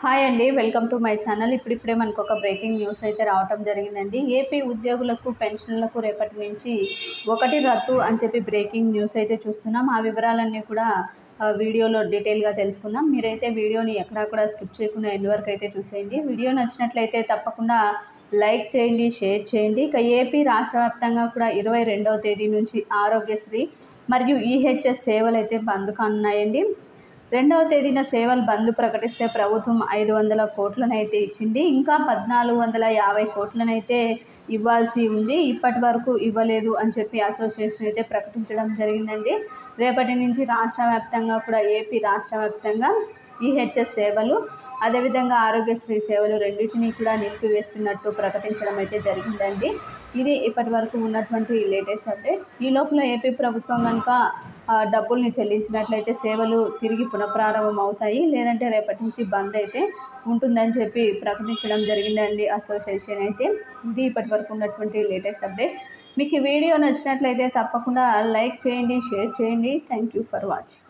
Hi అండి, welcome to my channel. ఇప్పుడిప్పుడే మనకు ఒక బ్రేకింగ్ న్యూస్ అయితే రావటం జరిగిందండి. ఏపీ ఉద్యోగులకు పెన్షన్లకు రేపటి నుంచి 1 రద్దు అని చెప్పి బ్రేకింగ్ న్యూస్ అయితే చూస్తున్నాం. ఆ వివరాలన్నీ కూడా వీడియోలో డీటెయిల్గా తెలుసుకుందాం. మీరైతే వీడియోని ఎక్కడా కూడా స్కిప్ చేయకుండా ఎండ్ వరకు అయితే చూసేయండి. వీడియో నచ్చినట్లయితే తప్పకుండా లైక్ చేయండి, షేర్ చేయండి. ఇక ఏపీ రాష్ట్ర వ్యాప్తంగా కూడా 22వ తేదీ నుంచి ఆరోగ్యశ్రీ మరియు ఈహెచ్ఎస్ సేవలు అయితే బంద్ కానున్నాయండి. 2వ తేదీన సేవలు బంద్ ప్రకటిస్తే ప్రభుత్వం 500 కోట్లనైతే ఇచ్చింది. ఇంకా 1450 కోట్లనైతే ఇవ్వాల్సి ఉంది. ఇప్పటి వరకు ఇవ్వలేదు అని చెప్పి అసోసియేషన్ అయితే ప్రకటించడం జరిగిందండి. రేపటి నుంచి రాష్ట్ర వ్యాప్తంగా కూడా ఏపీ రాష్ట్ర వ్యాప్తంగా ఈహెచ్ఎస్ సేవలు అదేవిధంగా ఆరోగ్యశ్రీ సేవలు రెండింటినీ కూడా నిలిపివేస్తున్నట్టు ప్రకటించడం అయితే జరిగిందండి. ఇది ఇప్పటి వరకు ఉన్నటువంటి లేటెస్ట్ అప్డేట్. ఈ లోపల ఏపీ ప్రభుత్వం కనుక డబ్బుల్ని చెల్లించినట్లయితే సేవలు తిరిగి పునఃప్రారంభం అవుతాయి, లేదంటే రేపటి నుంచి బంద్ అయితే ఉంటుందని చెప్పి ప్రకటించడం జరిగిందండి అసోసియేషన్ అయితే. ఇది ఇప్పటి వరకు ఉన్నటువంటి లేటెస్ట్ అప్డేట్. మీకు ఈ వీడియో నచ్చినట్లయితే తప్పకుండా లైక్ చేయండి, షేర్ చేయండి. Thank you for watching.